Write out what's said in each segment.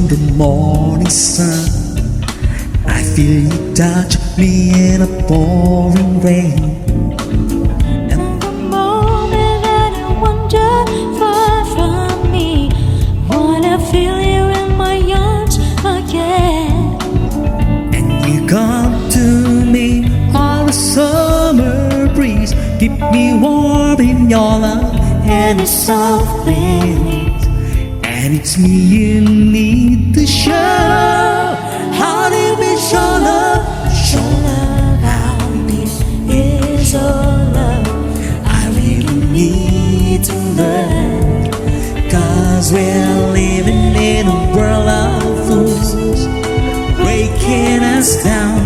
the morning sun. I feel you touch me in a pouring rain. And the moment that I wander far from me, wanna feel you in my arms again. And you come to me on a summer breeze, keep me warm in your love and it's soft wind. And it's me you need to show how deep is your love. Show love, how deep is your love. I really need to learn, 'cause we're living in a world of fools, breaking us down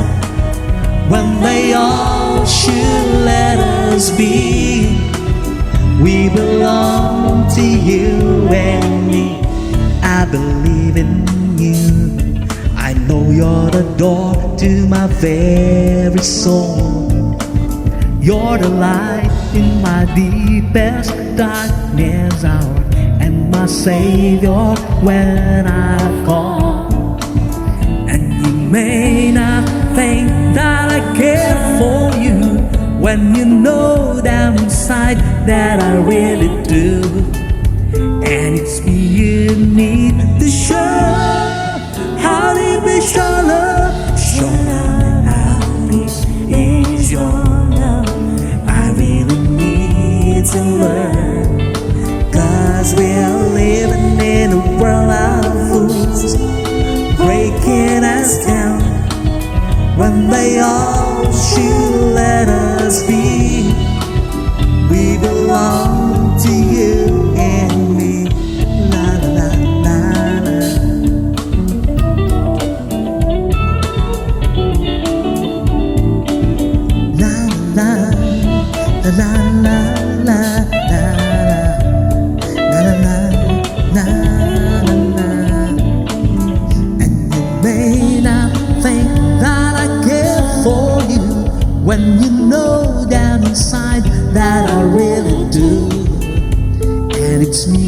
when they all should let us be. We belong to you and me. I believe in you. I know you're the door to my very soul. You're the light in my deepest darkness hour, and my savior when I fall. And you may not think that I care for you, when you know down inside that I really do. And it's me you need to show how deep is your love. Show love, how deep is your love. I really need to learn, 'cause we're living in a world of fools, breaking us down when they all should let us be. We belong to you and me. La la la la la. La la la la la la la la la la la. And you may not think that I care for you, when you know down inside that I really do. And it's me